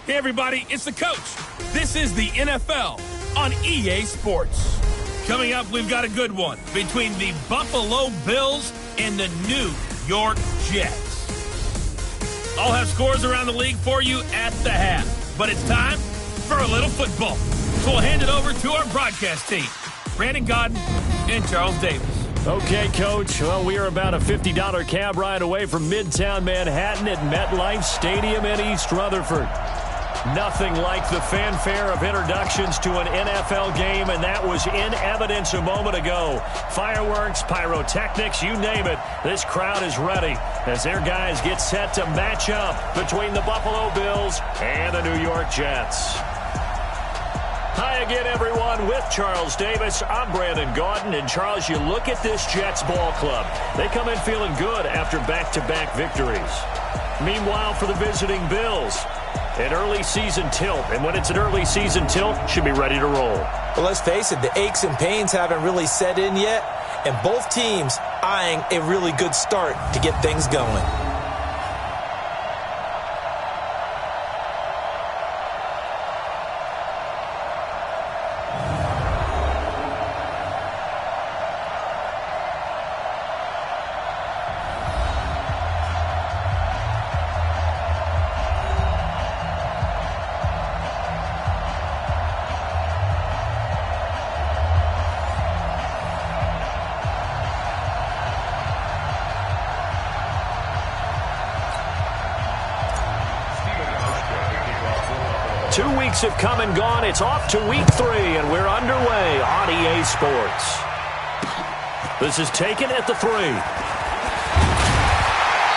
Hey, everybody, it's the coach. This is the NFL on EA Sports. Coming up, we've got a good one between the Buffalo Bills and the New York Jets. I'll have scores around the league for you at the half, but it's time for a little football. So we'll hand it over to our broadcast team, Brandon Gaudin and Charles Davis. Okay, Coach. Well, we are about a $50 cab ride away from Midtown Manhattan at MetLife Stadium in East Rutherford. Nothing like the fanfare of introductions to an NFL game, and that was in evidence a moment ago. Fireworks, pyrotechnics, you name it. This crowd is ready as their guys get set to match up between the Buffalo Bills and the New York Jets. Hi again, everyone. With Charles Davis, I'm Brandon Gaudin. And, Charles, you look at this Jets ball club. They come in feeling good after back-to-back victories. Meanwhile, for the visiting Bills, an early season tilt. And when it's an early season tilt, should be ready to roll. Well, let's face it, the aches and pains haven't really set in yet. And both teams eyeing a really good start to get things going. Have come and gone. It's off to week 3, and we're underway on EA Sports. This is taken at the 3.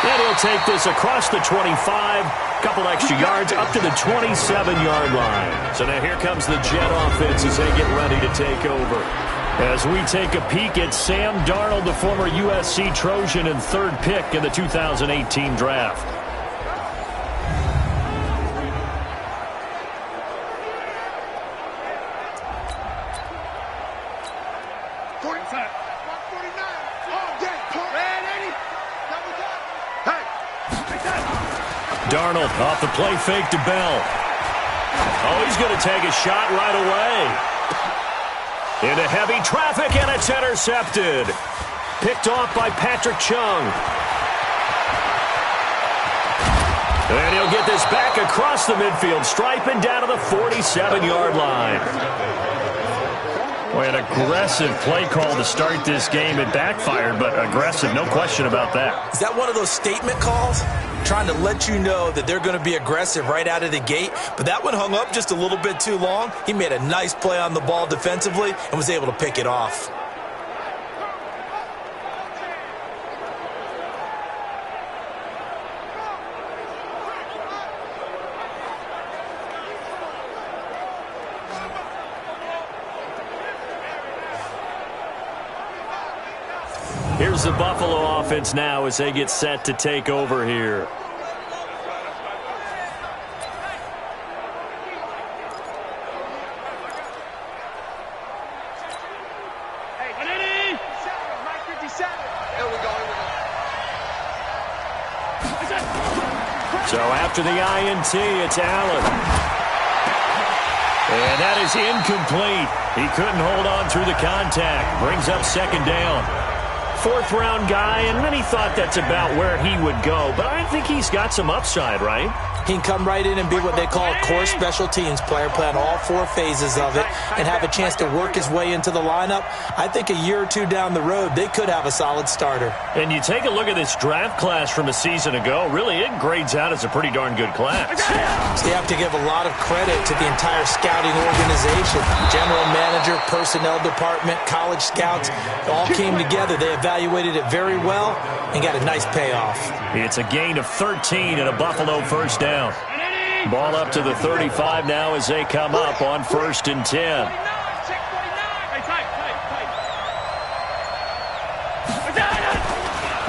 And he'll take this across the 25, couple extra yards up to the 27-yard line. So now here comes the Jet offense as they get ready to take over. As we take a peek at Sam Darnold, the former USC Trojan and 3rd pick in the 2018 draft. Darnold off the play fake to Bell. Oh, he's going to take a shot right away. Into heavy traffic, and it's intercepted. Picked off by Patrick Chung. And he'll get this back across the midfield stripe and down to the 47-yard line. Boy, an aggressive play call to start this game. It backfired, but aggressive, no question about that. Is that one of those statement calls? Trying to let you know that they're going to be aggressive right out of the gate, but that one hung up just a little bit too long. He made a nice play on the ball defensively and was able to pick it off. Here's the Buffalo offense now as they get set to take over here. So after the INT, it's Allen. And that is incomplete. He couldn't hold on through the contact. Brings up 2nd down. 4th-round guy, and many thought that's about where he would go. But I think he's got some upside, right? He can come right in and be what they call a core special teams player, play on all 4 phases of it, and have a chance to work his way into the lineup. I think a year or 2 down the road, they could have a solid starter. And you take a look at this draft class from a season ago, really it grades out as a pretty darn good class. So you have to give a lot of credit to the entire scouting organization. General manager, personnel department, college scouts, all came together. They evaluated it very well and got a nice payoff. It's a gain of 13 and a Buffalo 1st down. Ball up to the 35 now as they come up on 1st and 10.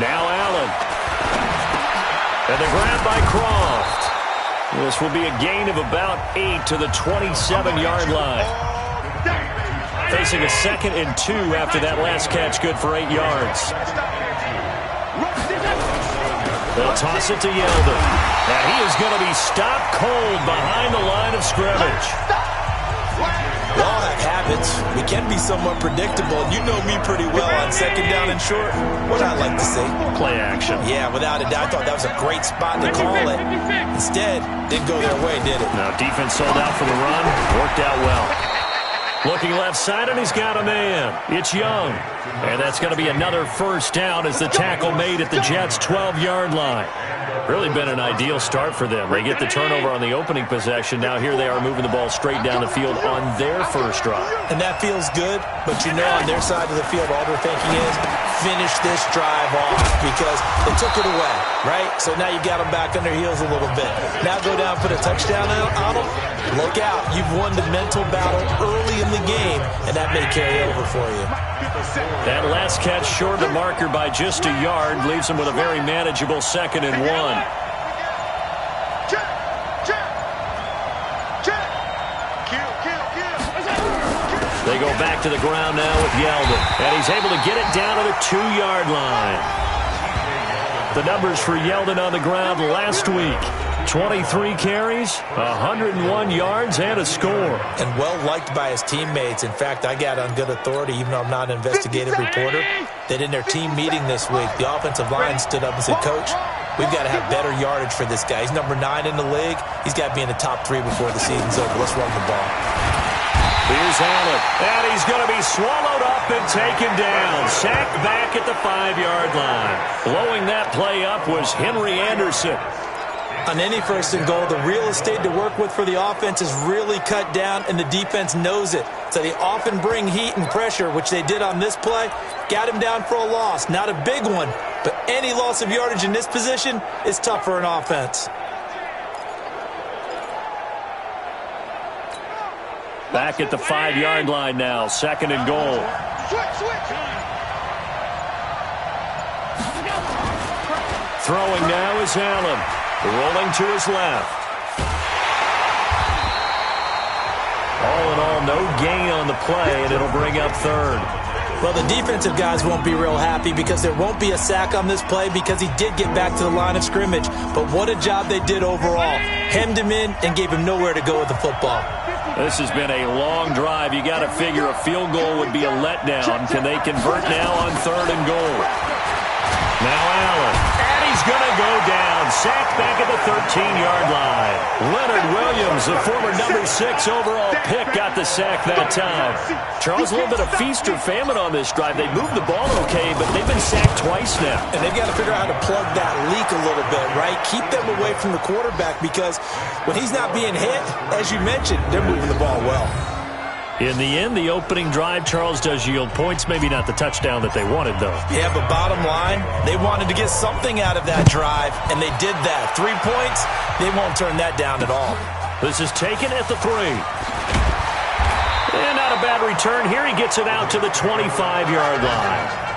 Now Allen. And the grab by Croft. This will be a gain of about 8 to the 27-yard line. Facing a 2nd and 2 after that last catch, good for 8 yards. They'll toss it to Yeldon. And he is going to be stopped cold behind the scrimmage. We all have habits. We can be somewhat predictable. You know me pretty well on second down and short. What I like to see. Play action. Yeah, without a doubt. I thought that was a great spot to call it. Instead, didn't go their way, did it? No, defense sold out for the run. Worked out well. Looking left side, and he's got a man. It's Young. And that's going to be another first down as the tackle made at the Jets' 12-yard line. Really been an ideal start for them. They get the turnover on the opening possession. Now here they are moving the ball straight down the field on their first drive. And that feels good, but you know on their side of the field, all they're thinking is finish this drive off because they took it away, right? So now you got them back on their heels a little bit. Now go down, put a touchdown on them. Look out. You've won the mental battle early in the game, and that may carry over for you. That last catch short of the marker by just a yard leaves them with a very manageable 2nd and 1. They go back to the ground now with Yeldon, and he's able to get it down to the 2-yard line. The numbers for Yeldon on the ground last week. 23 carries, 101 yards, and a score. And well-liked by his teammates. In fact, I got on good authority, even though I'm not an investigative reporter, that in their team meeting this week, the offensive line stood up and said, Coach, we've got to have better yardage for this guy. He's number 9 in the league. He's got to be in the top 3 before the season's over. Let's run the ball. Here's Allen, and he's going to be swallowed up and taken down. Sacked back at the 5-yard line. Blowing that play up was Henry Anderson. On any 1st and goal, the real estate to work with for the offense is really cut down, and the defense knows it. So they often bring heat and pressure, which they did on this play. Got him down for a loss. Not a big one, but any loss of yardage in this position is tough for an offense. Back at the 5-yard line now, 2nd and goal. Throwing now is Allen. Rolling to his left. All in all, no gain on the play, and it'll bring up 3rd. Well, the defensive guys won't be real happy because there won't be a sack on this play because he did get back to the line of scrimmage. But what a job they did overall. Hemmed him in and gave him nowhere to go with the football. This has been a long drive. You got to figure a field goal would be a letdown. Can they convert now on 3rd and goal? Now Allen. And he's going to go down. Sacked back at the 13-yard line. Leonard Williams, the former number 6 overall pick, got the sack that time. Charles, a little bit of feast or famine on this drive. They moved the ball okay, but they've been sacked twice now. And they've got to figure out how to plug that leak a little bit, right? Keep them away from the quarterback because when he's not being hit, as you mentioned, they're moving the ball well. In the end, the opening drive, Charles, does yield points. Maybe not the touchdown that they wanted, though. Yeah, but bottom line, they wanted to get something out of that drive, and they did that. 3 points, they won't turn that down at all. This is taken at the 3. And not a bad return. Here he gets it out to the 25-yard line.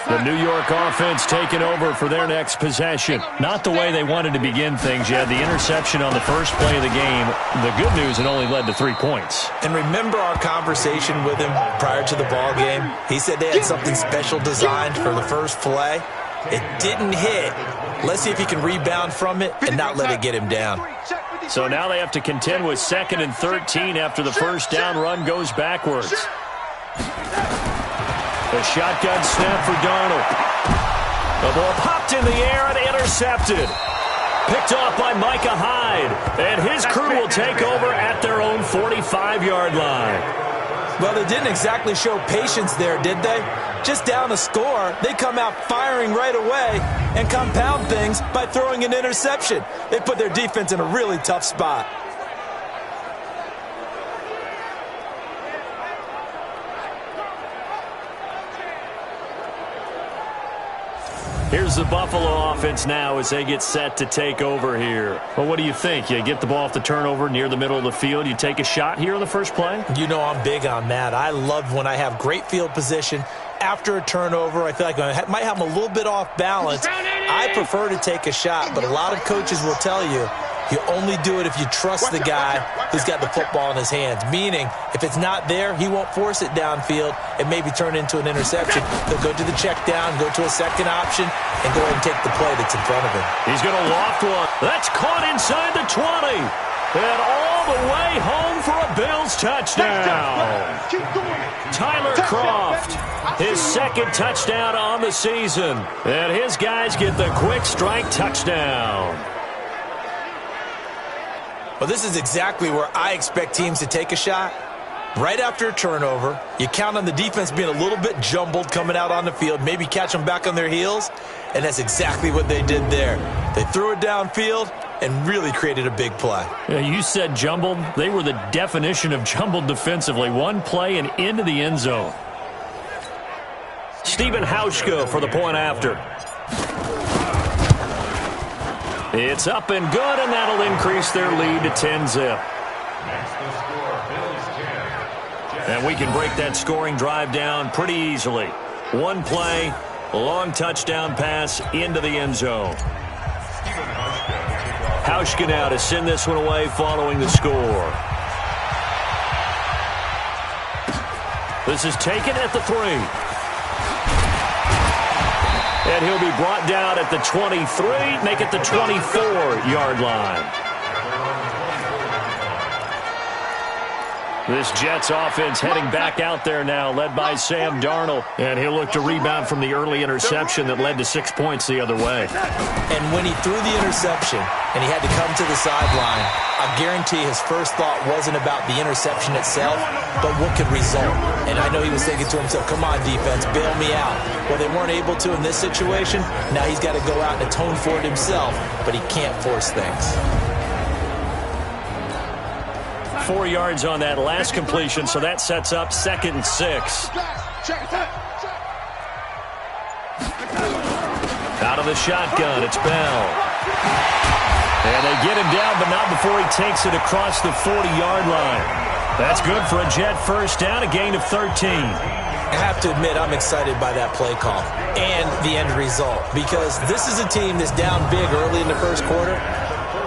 The New York offense taking over for their next possession. Not the way they wanted to begin things. You had the interception on the first play of the game. The good news, it only led to 3 points. And remember our conversation with him prior to the ball game? He said they had something special designed for the first play. It didn't hit. Let's see if he can rebound from it and not let it get him down. So now they have to contend with 2nd and 13 after the first down run goes backwards. A shotgun snap for Darnold. The ball popped in the air and intercepted. Picked off by Micah Hyde. And his crew will take over at their own 45-yard line. Well, they didn't exactly show patience there, did they? Just down a score, they come out firing right away and compound things by throwing an interception. They put their defense in a really tough spot. Here's the Buffalo offense now as they get set to take over here. Well, what do you think? You get the ball off the turnover near the middle of the field. You take a shot here on the first play? You know I'm big on that. I love when I have great field position. After a turnover, I feel like I might have them a little bit off balance. I prefer to take a shot, but a lot of coaches will tell you You only do it if you trust the guy who's got the football in his hands. Meaning, if it's not there, he won't force it downfield and maybe turn it into an interception. He'll go to the check down, go to a second option, and go ahead and take the play that's in front of him. He's going to loft one. That's caught inside the 20. And all the way home for a Bills touchdown. Tyler Kroft, his second touchdown on the season. And his guys get the quick strike touchdown. Well, this is exactly where I expect teams to take a shot. Right after a turnover, you count on the defense being a little bit jumbled coming out on the field, maybe catch them back on their heels, and that's exactly what they did there. They threw it downfield and really created a big play. Yeah, you said jumbled. They were the definition of jumbled defensively. One play and into the end zone. Stephen Hauschka for the point after. It's up and good, and that'll increase their lead to 10-zip. And we can break that scoring drive down pretty easily. One play, long touchdown pass into the end zone. Hauschka now to send this one away following the score. This is taken at the 3. And he'll be brought down at the 23, make it the 24-yard line. This Jets offense heading back out there now, led by Sam Darnold. And he'll look to rebound from the early interception that led to 6 points the other way. And when he threw the interception and he had to come to the sideline, I guarantee his first thought wasn't about the interception itself, but what could result. And I know he was thinking to himself, come on, defense, bail me out. Well, they weren't able to in this situation. Now he's got to go out and atone for it himself, but he can't force things. 4 yards on that last completion, so that sets up 2nd and 6. Out of the shotgun, it's Bell. And they get him down, but not before he takes it across the 40-yard line. That's good for a Jet first down, a gain of 13. I have to admit, I'm excited by that play call and the end result, because this is a team that's down big early in the first quarter,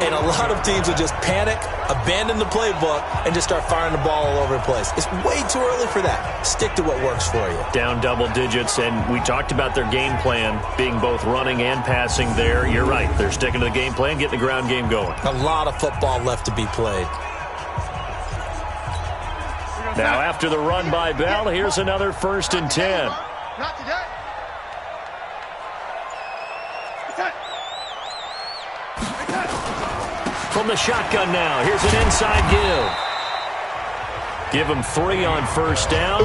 and a lot of teams will just panic, abandon the playbook, and just start firing the ball all over the place. It's way too early for that. Stick to what works for you. Down double digits, and we talked about their game plan being both running and passing there. You're right. They're sticking to the game plan, getting the ground game going. A lot of football left to be played. Now, after the run by Bell, here's another 1st and 10. Not today. From the shotgun now, here's an inside give. Give them 3 on first down.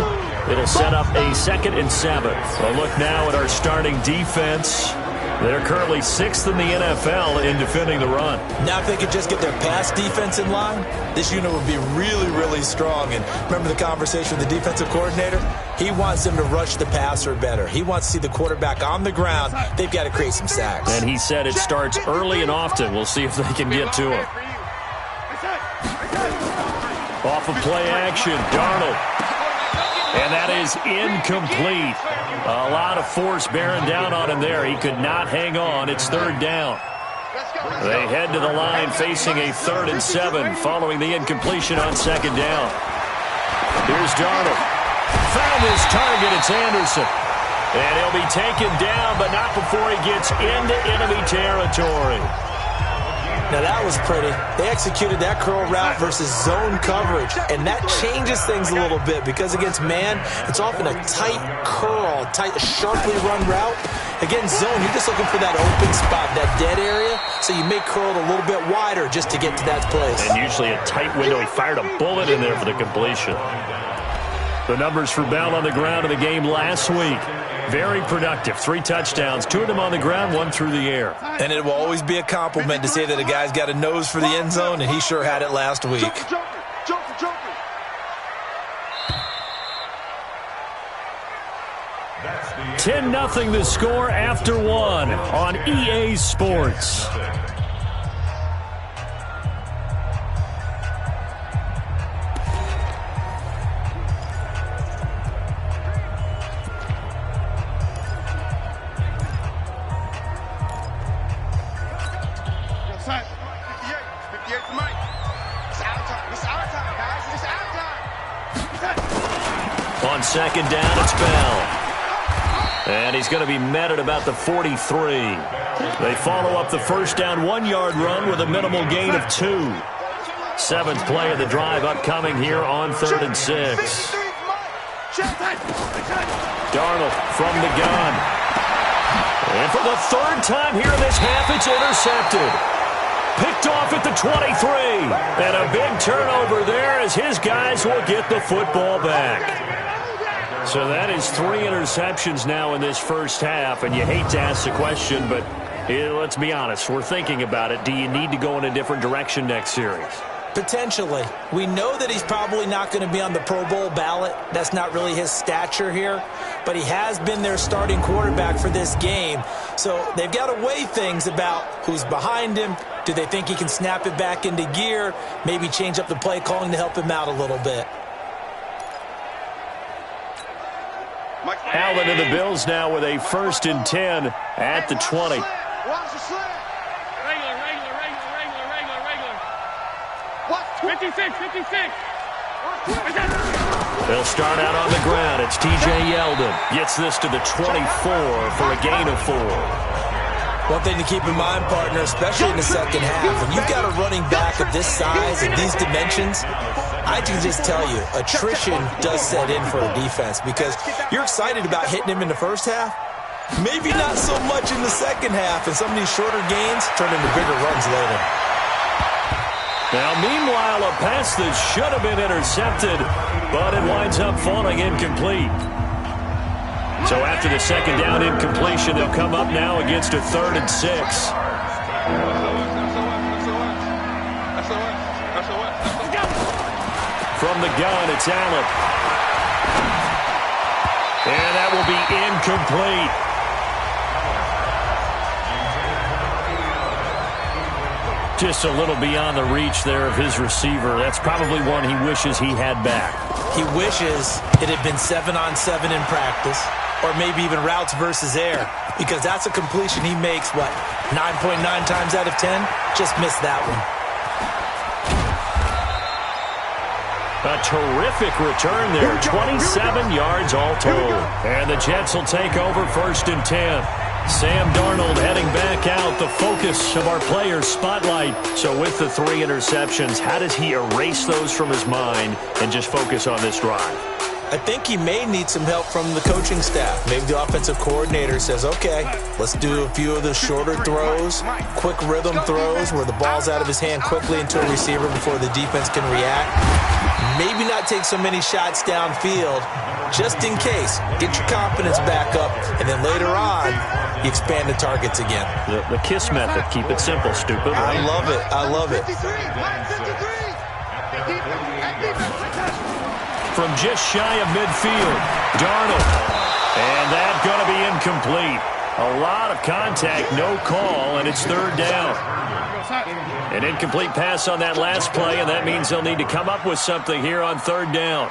It'll set up a 2nd and 7. A look now at our starting defense. They're currently 6th in the NFL in defending the run. Now, if they could just get their pass defense in line, this unit would be really, really strong. And remember the conversation with the defensive coordinator? He wants them to rush the passer better. He wants to see the quarterback on the ground. They've got to create some sacks. And he said it starts early and often. We'll see if they can get to him. Off of play action, Darnold. And that is incomplete. A lot of force bearing down on him there. He could not hang on. It's 3rd down. They head to the line facing a 3rd and 7 following the incompletion on 2nd down. Here's Darnold. Found his target. It's Anderson. And he'll be taken down, but not before he gets into enemy territory. Now, that was pretty. They executed that curl route versus zone coverage, and that changes things a little bit because against man, it's often a tight curl, tight, sharply run route. Against zone, you're just looking for that open spot, that dead area, so you may curl it a little bit wider just to get to that place. And usually a tight window. He fired a bullet in there for the completion. The numbers for Bell on the ground in the game last week. Very productive. 3 touchdowns, 2 of them on the ground, 1 through the air. And it will always be a compliment to say that a guy's got a nose for the end zone, and he sure had it last week. Joker. 10-0 the score after 1 on EA Sports. Get the mic. It's our time. It's our time, guys. It's our time. On second down, it's Bell. And he's going to be met at about the 43. They follow up the first down 1-yard run with a minimal gain of 2. 7th play of the drive upcoming here on 3rd and 6. Darnold from the gun. And for the 3rd time here in this half, it's intercepted. Picked off at the 23. And a big turnover there as his guys will get the football back. So that is 3 interceptions now in this first half. And you hate to ask the question, but let's be honest. We're thinking about it. Do you need to go in a different direction next series? Potentially. We know that he's probably not going to be on the Pro Bowl ballot. That's not really his stature here. But he has been their starting quarterback for this game. So they've got to weigh things about who's behind him. Do they think he can snap it back into gear? Maybe change up the play calling to help him out a little bit. Allen and the Bills now with a 1st and 10 at the 20. Watch the slant. Regular. 56. They'll start out on the ground. It's T.J. Yeldon. Gets this to the 24 for a gain of 4. One thing to keep in mind, partner, especially in the second half, when you've got a running back of this size and these dimensions, I can just tell you, attrition does set in for a defense because you're excited about hitting him in the first half. Maybe not so much in the second half, and some of these shorter gains turn into bigger runs later. Now, meanwhile, a pass that should have been intercepted, but it winds up falling incomplete. So after the second down incompletion, they'll come up now against a 3rd and 6. From the gun, it's Allen. And that will be incomplete. Just a little beyond the reach there of his receiver. That's probably one he wishes he had back. He wishes it had been 7-on-7 in practice, or maybe even routes versus air, because that's a completion he makes, 9.9 times out of 10? Just missed that one. A terrific return there, 27 yards all told. And the Jets will take over 1st and 10. Sam Darnold heading back out, the focus of our players' spotlight. So with the 3 interceptions, how does he erase those from his mind and just focus on this drive? I think he may need some help from the coaching staff. Maybe the offensive coordinator says, okay, let's do a few of the shorter throws, quick rhythm throws where the ball's out of his hand quickly into a receiver before the defense can react. Maybe not take so many shots downfield, just in case. Get your confidence back up, and then later on, you expand the targets again. The KISS method. Keep it simple, stupid. Right? I love it. I love it. From just shy of midfield, Darnold. And that's going to be incomplete. A lot of contact, no call, and it's 3rd down. An incomplete pass on that last play, and that means they'll need to come up with something here on 3rd down.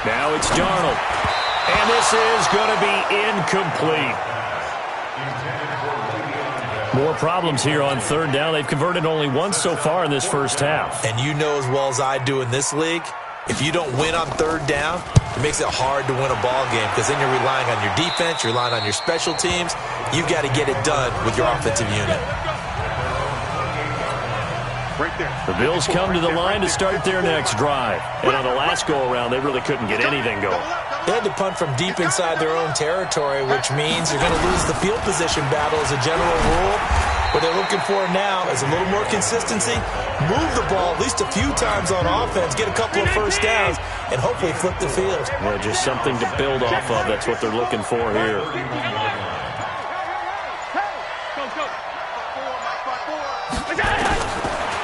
Now it's Darnold. And this is going to be incomplete. More problems here on 3rd down. They've converted only once so far in this first half. And you know as well as I do in this league, if you don't win on 3rd down, it makes it hard to win a ball game because then you're relying on your defense, you're relying on your special teams. You've got to get it done with your offensive unit. The Bills come to the line to start their next drive. And on the last go-around, they really couldn't get anything going. They had to punt from deep inside their own territory, which means you're going to lose the field position battle as a general rule. What they're looking for now is a little more consistency, move the ball at least a few times on offense, get a couple of first downs, and hopefully flip the field. Yeah, just something to build off of. That's what they're looking for here.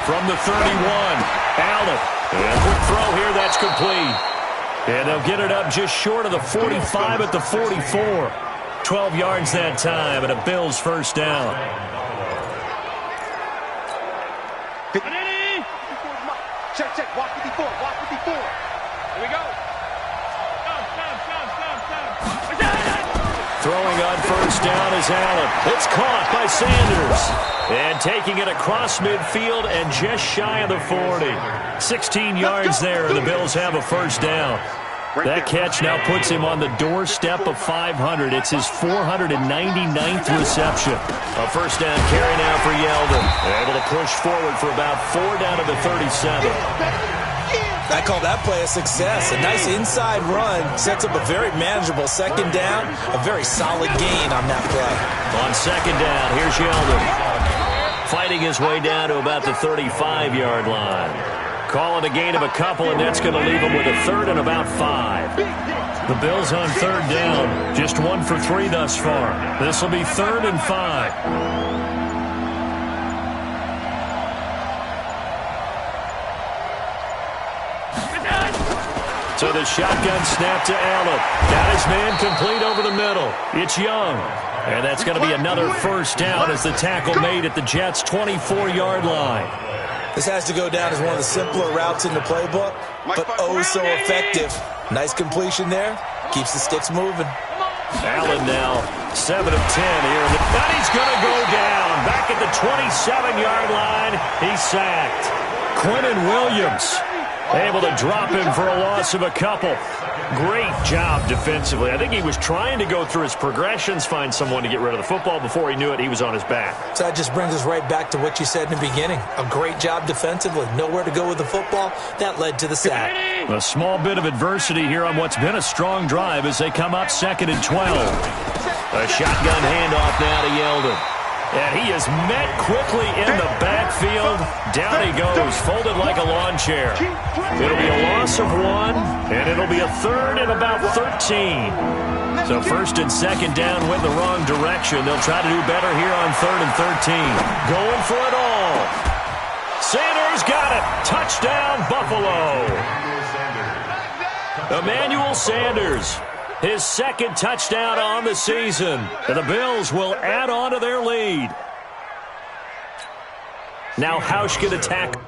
From the 31, Allen. And quick throw here, that's complete. And they'll get it up just short of the 45 at the 44. 12 yards that time, and a Bills 1st down. Check. Walk 54. Here we go. Throwing on 1st down is Allen. It's caught by Sanders. And taking it across midfield and just shy of the 40. 16 yards there, and the Bills have a first down. That catch now puts him on the doorstep of 500. It's his 499th reception. A first down carry now for Yeldon. Able to push forward for about 4 down to the 37. I call that play a success. A nice inside run sets up a very manageable second down. A very solid gain on that play. On second down, here's Yeldon. Fighting his way down to about the 35-yard line. Call it a gain of a couple, and that's going to leave him with a third and about 5. The Bills on third down, just 1 for 3 thus far. This will be 3rd and 5. So the shotgun snap to Allen. Got his man complete over the middle. It's Young. And that's going to be another first down as the tackle made at the Jets' 24-yard line. This has to go down as one of the simpler routes in the playbook, but oh so effective. Nice completion there. Keeps the sticks moving. Allen now 7 of 10 here. And he's going to go down. Back at the 27-yard line. He's sacked. Quentin Williams able to drop him for a loss of a couple. Great job defensively. I think he was trying to go through his progressions, find someone to get rid of the football. Before he knew it, he was on his back. So that just brings us right back to what you said in the beginning. A great job defensively. Nowhere to go with the football. That led to the sack. A small bit of adversity here on what's been a strong drive as they come up 2nd and 12. A shotgun handoff now to Yeldon. And he is met quickly in the backfield. Down he goes, folded like a lawn chair. It'll be a loss of 1, and it'll be a 3rd and about 13. So 1st and 2nd down went the wrong direction. They'll try to do better here on 3rd and 13. Going for it all. Sanders got it. Touchdown, Buffalo. Emmanuel Sanders. His 2nd touchdown on the season. And the Bills will add on to their lead. Now Hauschka to tackle.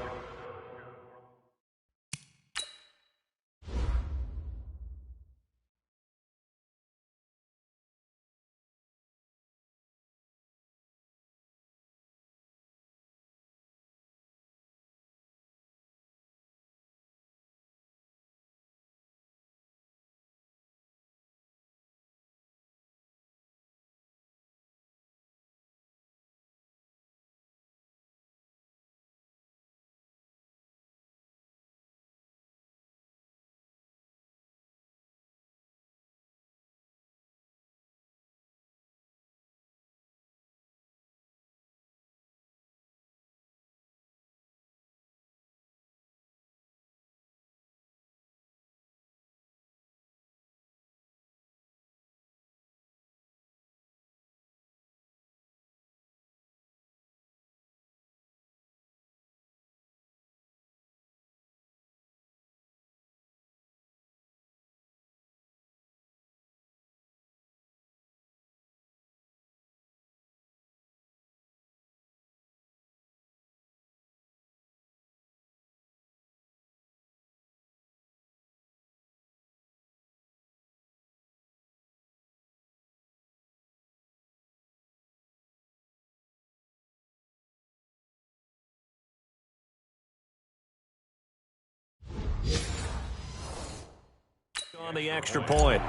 On the extra point.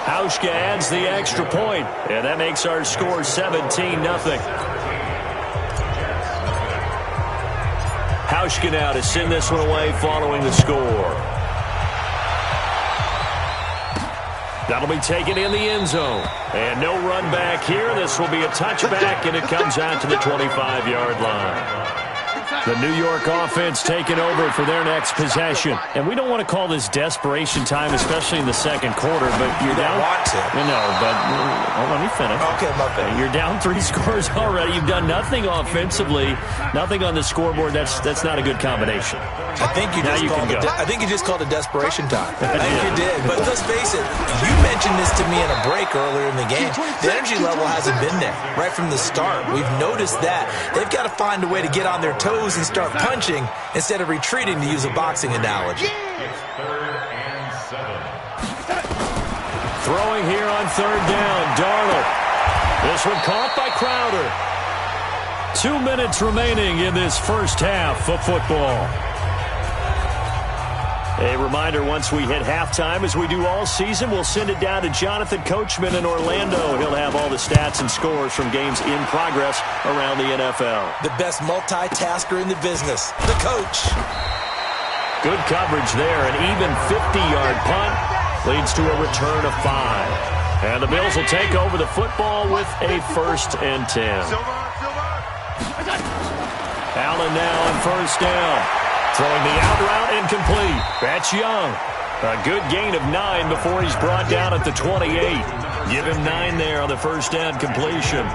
Hauschka adds the extra point, and that makes our score 17-0. Hauschka now to send this one away following the score. That'll be taken in the end zone. And no run back here. This will be a touchback, and it comes out to the 25-yard line. The New York offense taking over for their next possession. And we don't want to call this desperation time, especially in the second quarter, but you're down. Want to. No, but let me finish. Okay, my bad. You're down 3 scores already. You've done nothing offensively, nothing on the scoreboard. That's not a good combination. I think you just called it desperation time. I think you did. But let's face it, you mentioned this to me in a break earlier in the game. The energy level hasn't been there right from the start. We've noticed that. They've got to find a way to get on their toes and start punching instead of retreating, to use a boxing analogy. Throwing here on third down, Darnold. This one caught by Crowder. 2 minutes remaining in this first half of football. A reminder, once we hit halftime, as we do all season, we'll send it down to Jonathan Coachman in Orlando. He'll have all the stats and scores from games in progress around the NFL. The best multitasker in the business, the coach. Good coverage there. An even 50-yard punt leads to a return of 5. And the Bills will take over the football with a 1st and 10. Allen now on first down. Throwing the out route incomplete. That's Young. A good gain of 9 before he's brought down at the 28. Give him 9 there on the first down completion.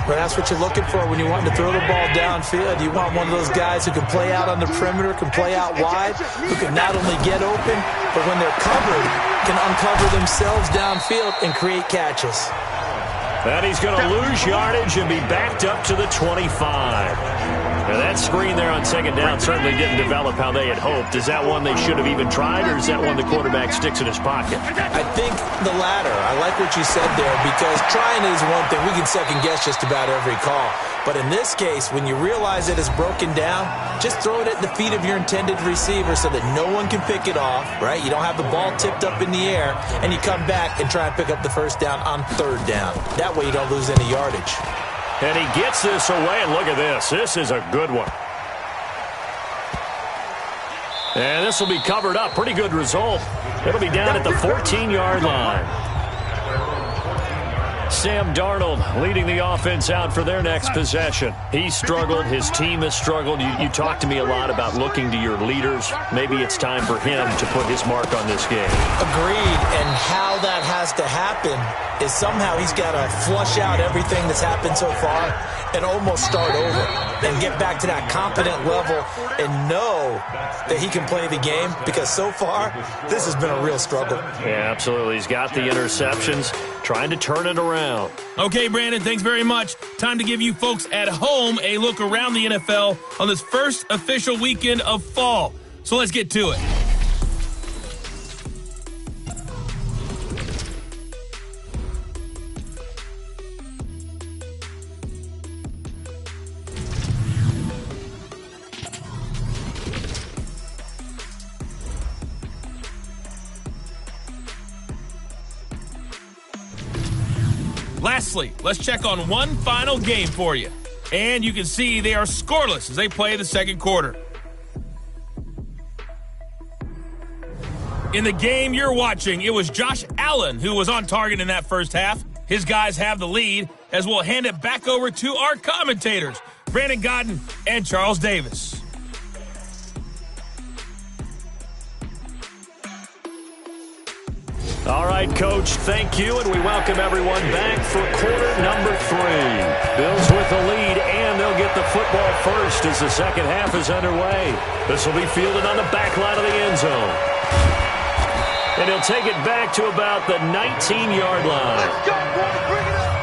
Well, that's what you're looking for when you want to throw the ball downfield. You want one of those guys who can play out on the perimeter, can play out wide, who can not only get open, but when they're covered, can uncover themselves downfield and create catches. And he's going to lose yardage and be backed up to the 25. Now that screen there on second down certainly didn't develop how they had hoped. Is that one they should have even tried, or is that one the quarterback sticks in his pocket? I think the latter. I like what you said there, because trying is one thing. We can second-guess just about every call. But in this case, when you realize that it's broken down, just throw it at the feet of your intended receiver so that no one can pick it off, right? You don't have the ball tipped up in the air, and you come back and try and pick up the first down on third down. That way you don't lose any yardage. And he gets this away, and look at this. This is a good one. And this will be covered up. Pretty good result. It'll be down at the 14-yard line. Sam Darnold leading the offense out for their next possession. He struggled. His team has struggled. You talk to me a lot about looking to your leaders. Maybe it's time for him to put his mark on this game. Agreed. And how that has to happen is somehow he's got to flush out everything that's happened so far and almost start over and get back to that competent level and know that he can play the game, because so far this has been a real struggle. Yeah, absolutely. He's got the interceptions, trying to turn it around. Okay, Brandon, thanks very much. Time to give you folks at home a look around the NFL on this first official weekend of fall. So let's get to it. Lastly, let's check on one final game for you. And you can see they are scoreless as they play the second quarter. In the game you're watching, it was Josh Allen who was on target in that first half. His guys have the lead, as we'll hand it back over to our commentators, Brandon Godden and Charles Davis. All right, Coach, thank you, and we welcome everyone back for quarter number 3. Bills with the lead, and they'll get the football first as the second half is underway. This will be fielded on the back line of the end zone. And he'll take it back to about the 19-yard line. Let's go, boys. Bring it up.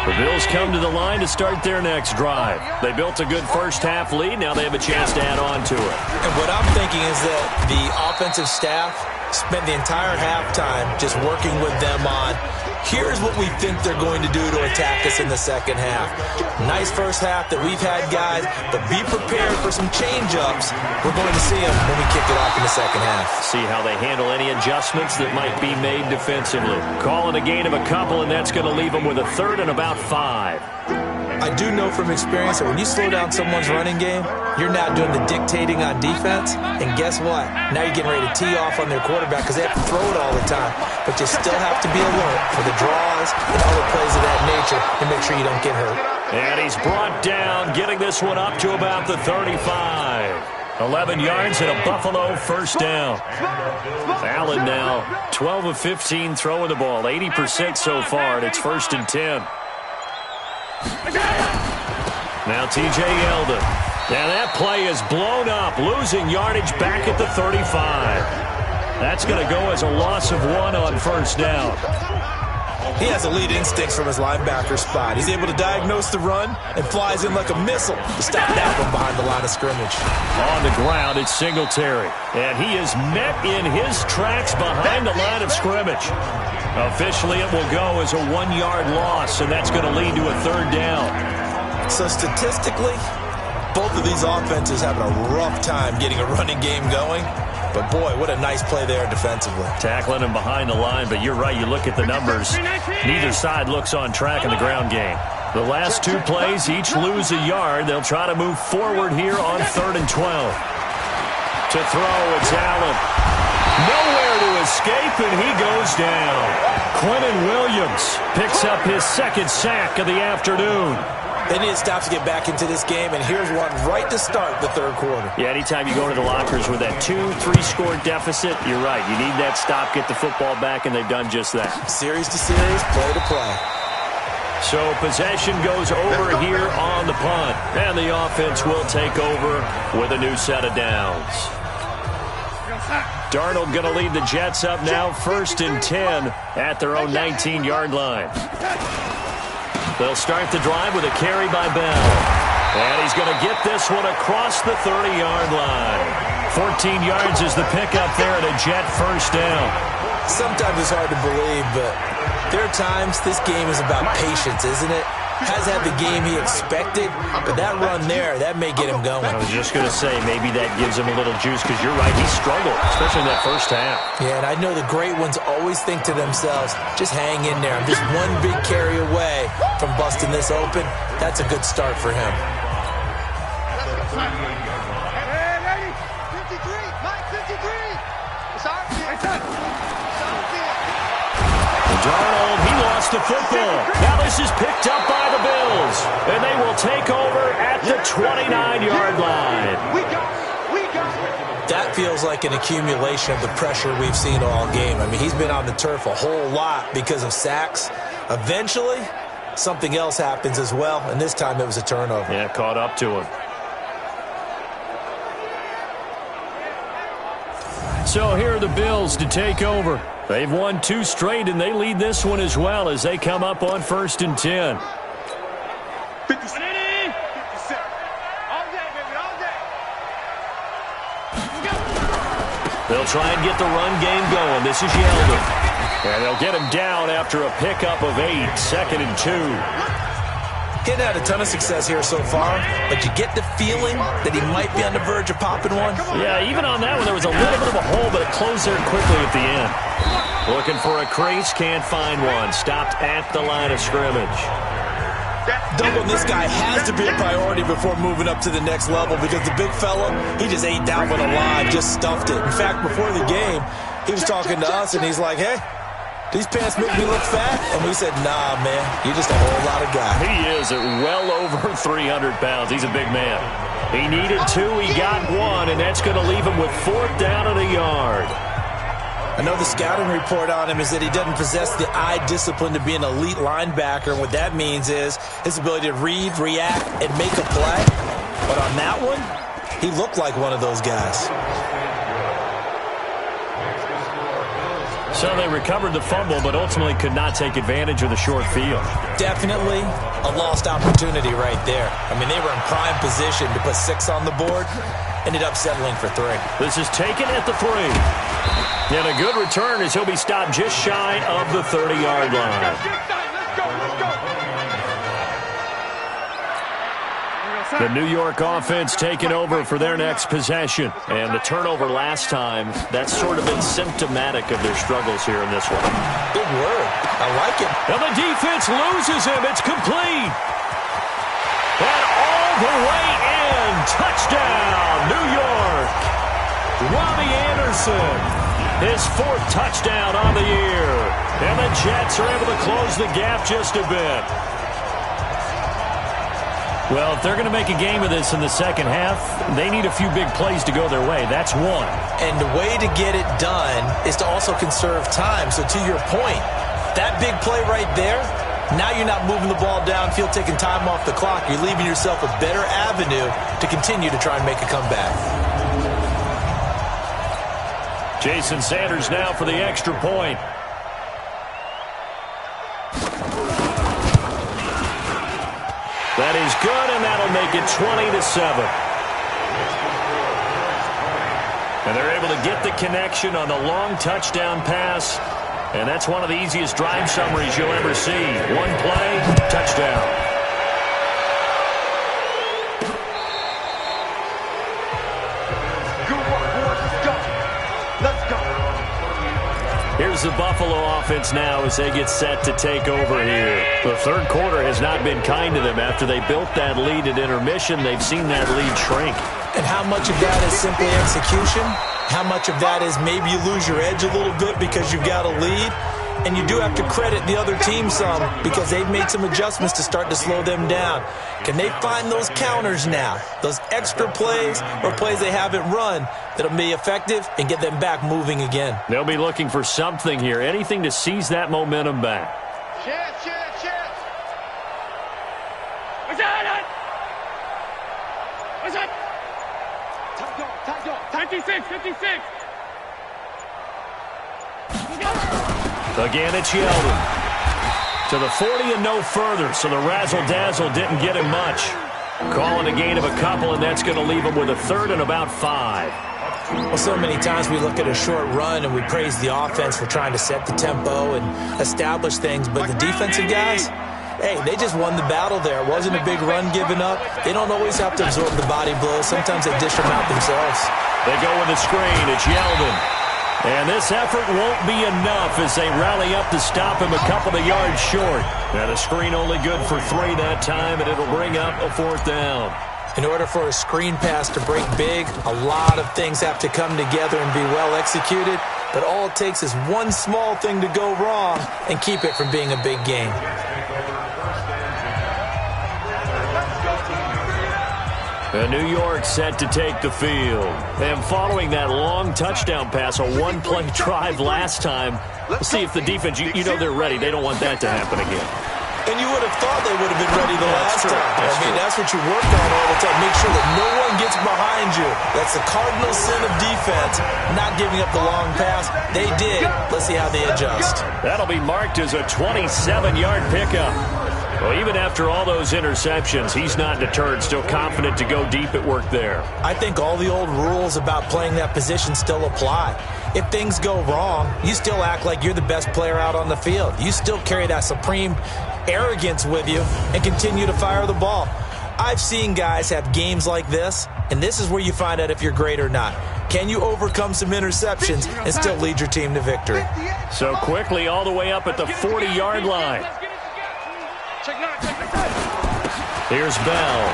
The Bills come to the line to start their next drive. They built a good first-half lead. Now they have a chance to add on to it. And what I'm thinking is that the offensive staff spent the entire halftime just working with them on, here's what we think they're going to do to attack us in the second half. Nice first half that we've had, guys, but be prepared for some change-ups. We're going to see them when we kick it off in the second half. See how they handle any adjustments that might be made defensively. Calling a gain of a couple, and that's going to leave them with a third and about 5. I do know from experience that when you slow down someone's running game, you're now doing the dictating on defense, and guess what? Now you're getting ready to tee off on their quarterback because they have to throw it all the time. But you still have to be alert for the draws and other plays of that nature to make sure you don't get hurt. And he's brought down, getting this one up to about the 35. 11 yards and a Buffalo first down. Allen now 12 of 15 throwing the ball, 80% so far, and it's 1st and 10. Now T.J. Yeldon. Now that play is blown up, losing yardage back at the 35. That's going to go as a loss of 1 on first down. He has elite instincts from his linebacker spot. He's able to diagnose the run and flies in like a missile to stop that one behind the line of scrimmage. On the ground, it's Singletary. And he is met in his tracks behind the line of scrimmage. Officially, it will go as a 1-yard loss, and that's going to lead to a 3rd down. So statistically, both of these offenses having a rough time getting a running game going. But, boy, what a nice play there defensively. Tackling him behind the line, but you're right. You look at the numbers. Neither side looks on track in the ground game. The last 2 plays, each lose a yard. They'll try to move forward here on 3rd and 12. To throw, it's Allen. Nowhere to escape, and he goes down. Quentin Williams picks up his 2nd sack of the afternoon. They need to stop to get back into this game, and here's one right to start the 3rd quarter. Yeah, anytime you go to the lockers with that 2-3 score deficit, you're right. You need that stop, get the football back, and they've done just that. Series to series, play to play. So possession goes over here on the punt, and the offense will take over with a new set of downs. Darnold going to lead the Jets up now, 1st and 10 at their own 19-yard line. They'll start the drive with a carry by Bell. And he's going to get this one across the 30-yard line. 14 yards is the pickup there at a Jet 1st down. Sometimes it's hard to believe, but there are times this game is about patience, isn't it? Has had the game he expected, but that run there, that may get him going. I was just going to say, maybe that gives him a little juice, because you're right, he struggled, especially in that 1st half. Yeah, and I know the great ones always think to themselves, just hang in there. I'm just one big carry away from busting this open. That's a good start for him. Hey, 53, Mike, 53. It's our field. Darnold, he lost the football. Now this is picked up by the Bills, and they will take over at the 29-yard line. We got it. That feels like an accumulation of the pressure we've seen all game. I mean, he's been on the turf a whole lot because of sacks. Eventually, something else happens as well, and this time it was a turnover. Yeah, caught up to him. So here are the Bills to take over. They've won 2 straight, and they lead this one as well as they come up on 1st and 10. 57. All day, baby, all day. They'll try and get the run game going. This is Yeldon. And they'll get him down after a pickup of 8, 2nd and 2. Getting had a ton of success here so far, but you get the feeling that he might be on the verge of popping one. Yeah, even on that one, there was a little bit of a hole, but it closed there quickly at the end. Looking for a crease, can't find one. Stopped at the line of scrimmage. Doubling this guy has to be a priority before moving up to the next level, because the big fella, he just ate that one alive, just stuffed it. In fact, before the game, he was talking to us, and he's like, hey, these pants make me look fat? And we said, nah, man, you're just a whole lot of guy. He is at well over 300 pounds. He's a big man. He needed 2, he got 1, and that's going to leave him with 4th down and a yard. I know the scouting report on him is that he doesn't possess the eye discipline to be an elite linebacker. And what that means is his ability to read, react, and make a play. But on that one, he looked like one of those guys. So they recovered the fumble, but ultimately could not take advantage of the short field. Definitely a lost opportunity right there. I mean, they were in prime position to put 6 on the board. Ended up settling for 3. This is taken at the 3. And a good return as he'll be stopped just shy of the 30-yard line. Let's go. The New York offense taking over for their next possession. And the turnover last time, that's sort of been symptomatic of their struggles here in this one. Big word. I like it. And the defense loses him. It's complete. And all the way in. Touchdown, New York. Robbie Anderson. His 4th touchdown on the year. And the Jets are able to close the gap just a bit. Well, if they're going to make a game of this in the second half, they need a few big plays to go their way. That's one. And the way to get it done is to also conserve time. So to your point, that big play right there, now you're not moving the ball downfield, taking time off the clock. You're leaving yourself a better avenue to continue to try and make a comeback. Jason Sanders now for the extra point. That is good, and that'll make it 20-7. And they're able to get the connection on the long touchdown pass. And that's one of the easiest drive summaries you'll ever see. One play, touchdown. Here's the Buffalo offense now as they get set to take over here. The third quarter has not been kind to them. After they built that lead at intermission, they've seen that lead shrink. And how much of that is simply execution? How much of that is maybe you lose your edge a little bit because you've got a lead? And you do have to credit the other team some because they've made some adjustments to start to slow them down. Can they find those counters now, those extra plays or plays they haven't run that'll be effective and get them back moving again? They'll be looking for something here, anything to seize that momentum back. Chance. What's that? What's that? Tight dog. 56. Again, it's Yeldon. To the 40 and no further, so the razzle-dazzle didn't get him much. Calling a gain of a couple, and that's going to leave him with a third and about 5. Well, so many times we look at a short run and we praise the offense for trying to set the tempo and establish things, but the defensive guys, hey, they just won the battle there. It wasn't a big run given up. They don't always have to absorb the body blows. Sometimes they dish them out themselves. They go with the screen. It's Yeldon. And this effort won't be enough as they rally up to stop him a couple of yards short. And a screen only good for 3 that time, and it'll bring up a 4th down. In order for a screen pass to break big, a lot of things have to come together and be well executed. But all it takes is one small thing to go wrong and keep it from being a big game. And New York set to take the field. And following that long touchdown pass, a one-play drive last time, we'll see if the defense, you know they're ready. They don't want that to happen again. And you would have thought they would have been ready the last time. That's what you work on all the time. Make sure that no one gets behind you. That's the cardinal sin of defense, not giving up the long pass. They did. Let's see how they adjust. That'll be marked as a 27-yard pickup. Well, even after all those interceptions, he's not deterred, still confident to go deep at work there. I think all the old rules about playing that position still apply. If things go wrong, you still act like you're the best player out on the field. You still carry that supreme arrogance with you and continue to fire the ball. I've seen guys have games like this, and this is where you find out if you're great or not. Can you overcome some interceptions and still lead your team to victory? So quickly all the way up at the 40-yard line. Here's Bell.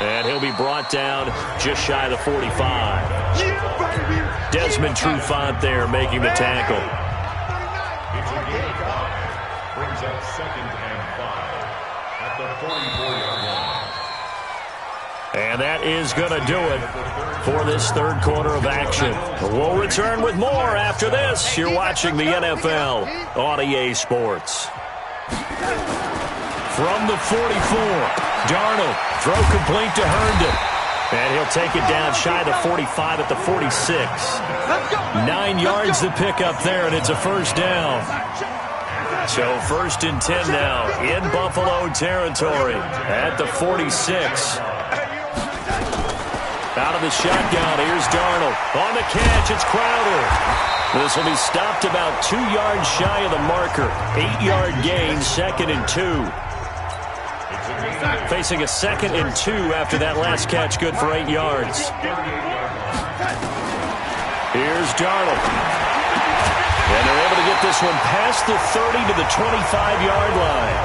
And he'll be brought down just shy of the 45. Desmond Trufant there making the tackle. Brings up 2nd and 5 at the 44-yard line. And that is going to do it for this third quarter of action. We'll return with more after this. You're watching the NFL on EA Sports. From the 44, Darnold, throw complete to Herndon. And he'll take it down shy of the 45 at the 46. 9 yards to pick up there, and it's a first down. So 1st and 10 now in Buffalo territory at the 46. Out of the shotgun, here's Darnold. On the catch, it's Crowder. This will be stopped about 2 yards shy of the marker. 8-yard gain, 2nd and 2. Facing a 2nd and 2 after that last catch, good for 8 yards. Here's Darnold. And they're able to get this one past the 30 to the 25-yard line.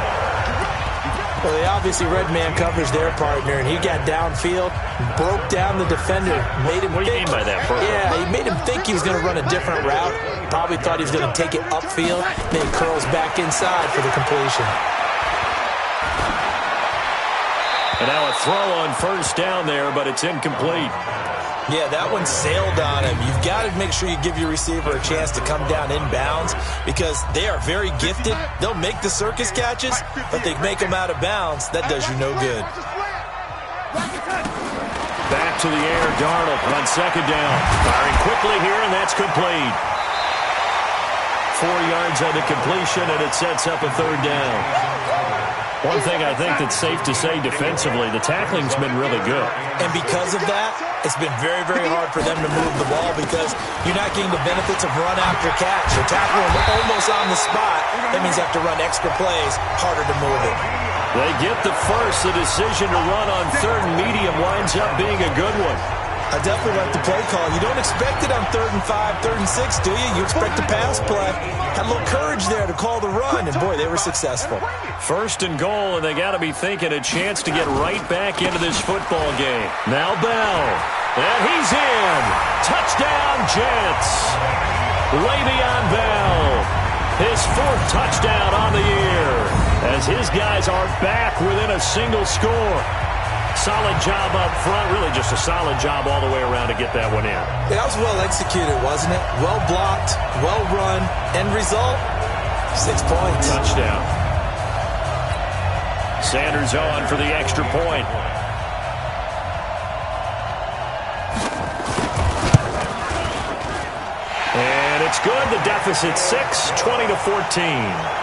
Well, they obviously read man coverage their partner, and he got downfield, broke down the defender, made him What do you mean by that, Bert? Yeah, he made him think he was going to run a different route. Probably thought he was going to take it upfield. Then he curls back inside for the completion. And now a throw on first down there, but it's incomplete. Yeah, that one sailed on him. You've got to make sure you give your receiver a chance to come down inbounds because they are very gifted. They'll make the circus catches, but they make them out of bounds. That does you no good. Back to the air, Darnold on 2nd down. Firing quickly here, and that's complete. 4 yards on the completion, and it sets up a 3rd down. One thing I think that's safe to say defensively, the tackling's been really good. And because of that, it's been very, very hard for them to move the ball because you're not getting the benefits of run after catch. You're tackling almost on the spot. That means you have to run extra plays, harder to move it. They get the first. The decision to run on third and medium winds up being a good one. I definitely like the play call. You don't expect it on 3rd and 5, 3rd and 6, do you? You expect a pass play. Had a little courage there to call the run, and boy, they were successful. First and goal, and they got to be thinking a chance to get right back into this football game. Now Bell, and he's in. Touchdown, Jets. Le'Veon Bell, his 4th touchdown on the year, as his guys are back within a single score. Solid job up front, really just a solid job all the way around to get that one in. That was well executed, wasn't it? Well blocked, well run. End result, 6 points. Touchdown. Sanders on for the extra point. And it's good. The deficit 6, 20-14.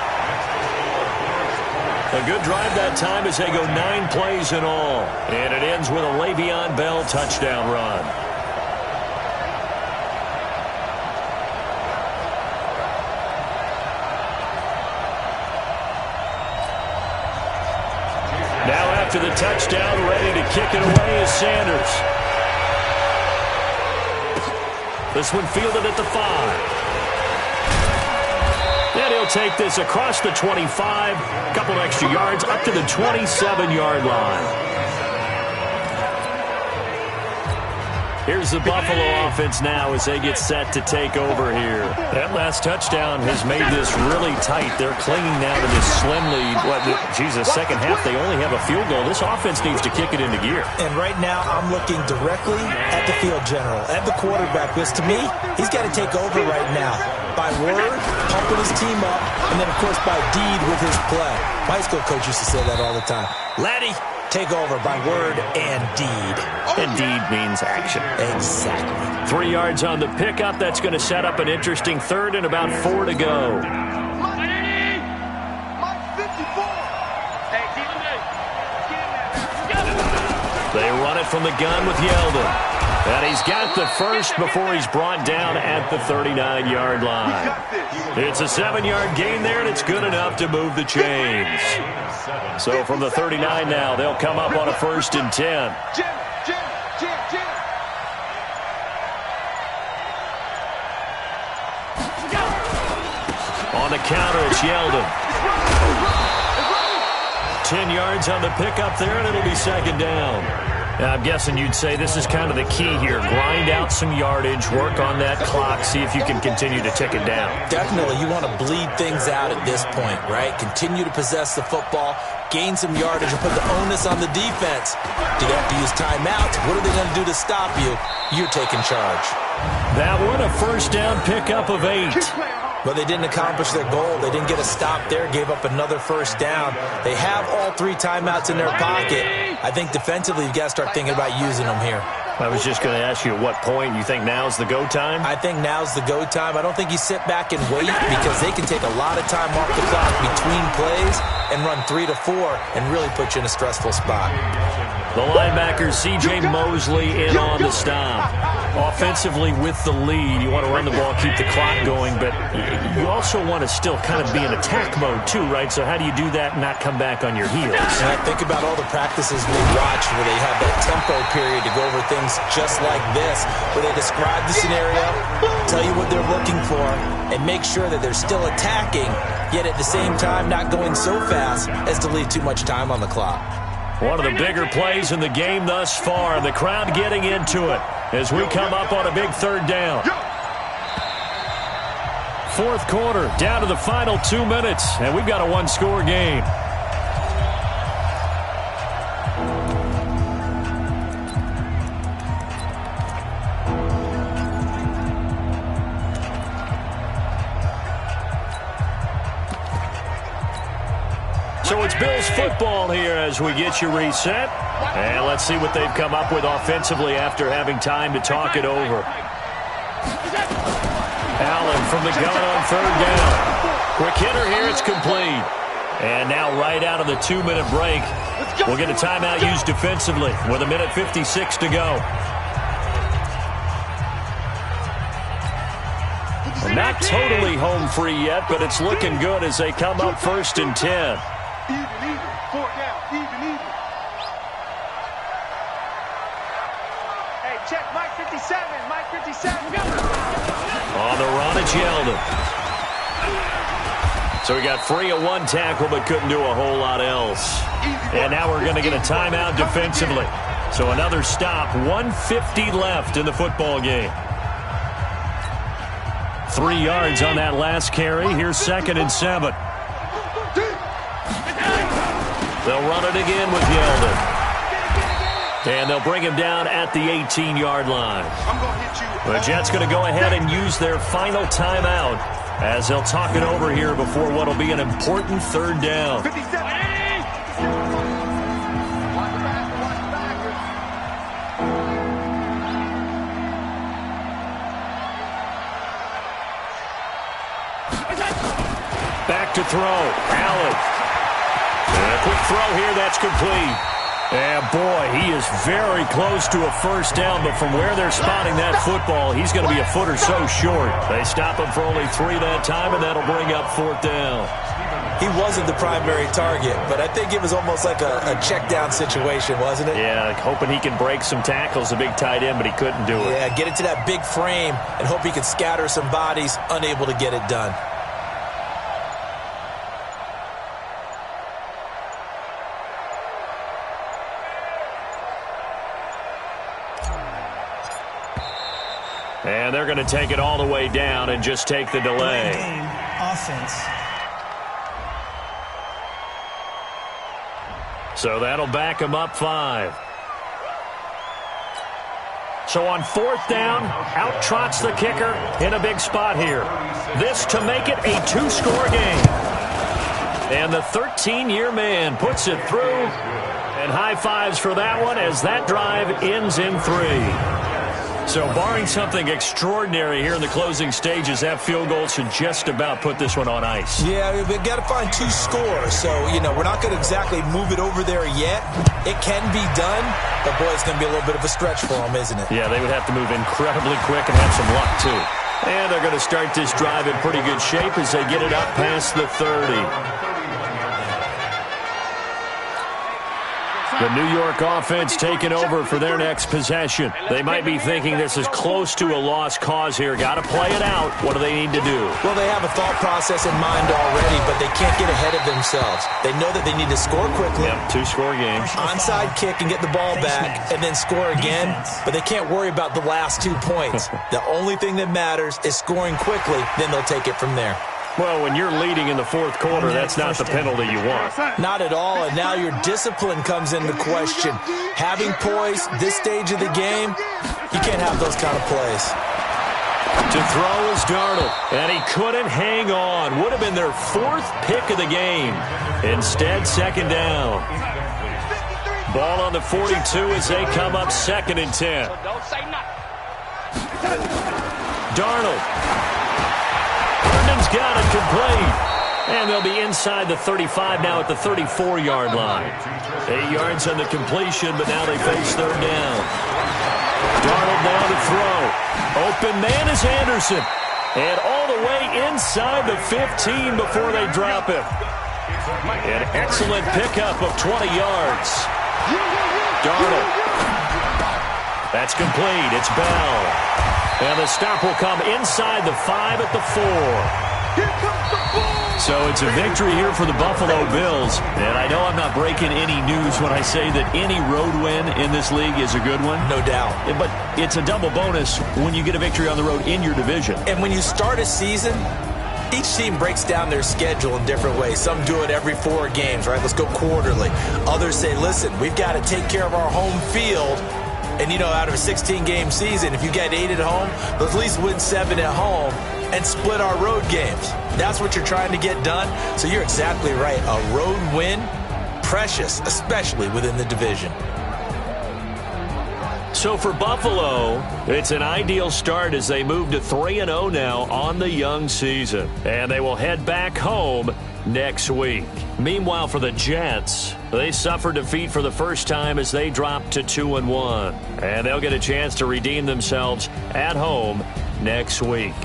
A good drive that time as they go 9 plays in all. And it ends with a Le'Veon Bell touchdown run. Now after the touchdown, ready to kick it away is Sanders. This one fielded at the 5. And he'll take this across the 25, a couple extra yards, up to the 27-yard line. Here's the Buffalo offense now as they get set to take over here. That last touchdown has made this really tight. They're clinging now to this slim lead. Second half, they only have a field goal. This offense needs to kick it into gear. And right now, I'm looking directly at the field general, at the quarterback, because to me, he's got to take over right now. By word, pumping his team up, and then, of course, by deed with his play. My high school coach used to say that all the time. Laddie, take over by word and deed. And deed means action. Exactly. 3 yards on the pickup. That's going to set up an interesting 3rd and about 4 to go. They run it from the gun with Yeldon. And he's got the first before he's brought down at the 39-yard line. It's a 7-yard gain there, and it's good enough to move the chains. So from the 39 now, they'll come up on a 1st and 10. On the counter, it's Yeldon. 10 yards on the pickup there, and it'll be 2nd down. Now, I'm guessing you'd say this is kind of the key here. Grind out some yardage, work on that clock, see if you can continue to tick it down. Definitely. You want to bleed things out at this point, right? Continue to possess the football, gain some yardage, and put the onus on the defense. Do they have to use timeouts? What are they going to do to stop you? You're taking charge. That one, a 1st down pickup of 8. But they didn't accomplish their goal. They didn't get a stop there, gave up another 1st down. They have all 3 timeouts in their pocket. I think defensively, you've got to start thinking about using them here. I was just going to ask you at what point you think now's the go time? I think now's the go time. I don't think you sit back and wait because they can take a lot of time off the clock between plays and run 3 to 4 and really put you in a stressful spot. The linebacker, C.J. Mosley, in on the stop. Offensively with the lead, you want to run the ball, keep the clock going, but you also want to still kind of be in attack mode too, right? So how do you do that and not come back on your heels? And I think about all the practices we watch where they have that tempo period to go over things just like this, where they describe the scenario, tell you what they're looking for, and make sure that they're still attacking, yet at the same time not going so fast as to leave too much time on the clock. One of the bigger plays in the game thus far, and the crowd getting into it as we come up on a big 3rd down. 4th quarter, down to the final 2 minutes, and we've got a 1-score game. So it's Bills football here as we get you reset. And let's see what they've come up with offensively after having time to talk it over. Allen from the gun on 3rd down. Quick hitter here, it's complete. And now right out of the 2-minute break, we'll get a timeout used defensively with 1:56 to go. We're not totally home free yet, but it's looking good as they come up 1st and 10. Even. 4 down. Even. Hey, check Mike 57. Mike 57. On the run, it's Yeldon. So we got free of 1 tackle, but couldn't do a whole lot else. And now we're going to get a timeout defensively. So another stop, 1:50 left in the football game. 3 yards on that last carry. Here's 2nd and 7. They'll run it again with Yeldon. And they'll bring him down at the 18-yard line. The Jets going to go ahead and use their final timeout as they'll talk it over here before what will be an important 3rd down. Back to throw. Allen. And a quick throw here. That's complete. And, boy, he is very close to a 1st down, but from where they're spotting that football, he's going to be a foot or so short. They stop him for only 3 that time, and that'll bring up 4th down. He wasn't the primary target, but I think it was almost like a check down situation, wasn't it? Yeah, hoping he can break some tackles, a big tight end, but he couldn't do it. Yeah, get it to that big frame and hope he can scatter some bodies, unable to get it done. And they're going to take it all the way down and just take the delay. Game offense. So that'll back him up 5. So on 4th down, out trots the kicker in a big spot here. This to make it a 2-score game. And the 13-year man puts it through. And high fives for that one as that drive ends in 3. So barring something extraordinary here in the closing stages, that field goal should just about put this one on ice. Yeah, we've got to find 2 scores. So, we're not going to exactly move it over there yet. It can be done, but, boy, it's going to be a little bit of a stretch for them, isn't it? Yeah, they would have to move incredibly quick and have some luck, too. And they're going to start this drive in pretty good shape as they get it up past the 30. The New York offense taking over for their next possession. They might be thinking this is close to a lost cause here. Got to play it out. What do they need to do? Well, they have a thought process in mind already, but they can't get ahead of themselves. They know that they need to score quickly. Yep, 2-score game. Onside kick and get the ball back and then score again, but they can't worry about the last 2 points. The only thing that matters is scoring quickly, then they'll take it from there. Well, when you're leading in the 4th quarter, that's not the penalty you want. Not at all, and now your discipline comes into question. Having poise this stage of the game, you can't have those kind of plays. To throw is Darnold, and he couldn't hang on. Would have been their 4th pick of the game. Instead, 2nd down. Ball on the 42 as they come up 2nd and 10. Don't say nothing. Darnold. Herndon's got it complete. And they'll be inside the 35 now at the 34-yard line. 8 yards on the completion, but now they face 3rd down. Darnold now to throw. Open man is Anderson. And all the way inside the 15 before they drop him. An excellent pickup of 20 yards. Darnold. That's complete. It's Bell. And the stop will come inside the 5 at the 4. So it's a victory here for the Buffalo Bills. And I know I'm not breaking any news when I say that any road win in this league is a good one. No doubt. But it's a double bonus when you get a victory on the road in your division. And when you start a season, each team breaks down their schedule in different ways. Some do it every 4 games, right? Let's go quarterly. Others say, listen, we've got to take care of our home field. And, out of a 16-game season, if you get 8 at home, let's at least win 7 at home and split our road games. That's what you're trying to get done. So you're exactly right. A road win, precious, especially within the division. So for Buffalo, it's an ideal start as they move to 3-0 now on the young season. And they will head back home next week. Meanwhile, for the Jets, they suffered defeat for the first time as they dropped to 2-1. And they'll get a chance to redeem themselves at home next week.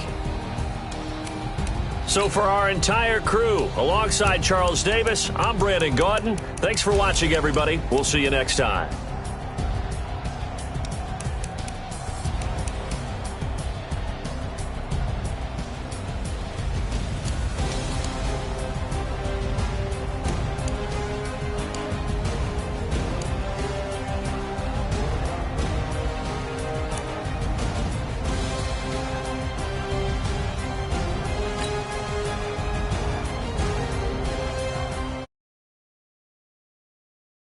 So for our entire crew, alongside Charles Davis, I'm Brandon Gaudin. Thanks for watching, everybody. We'll see you next time.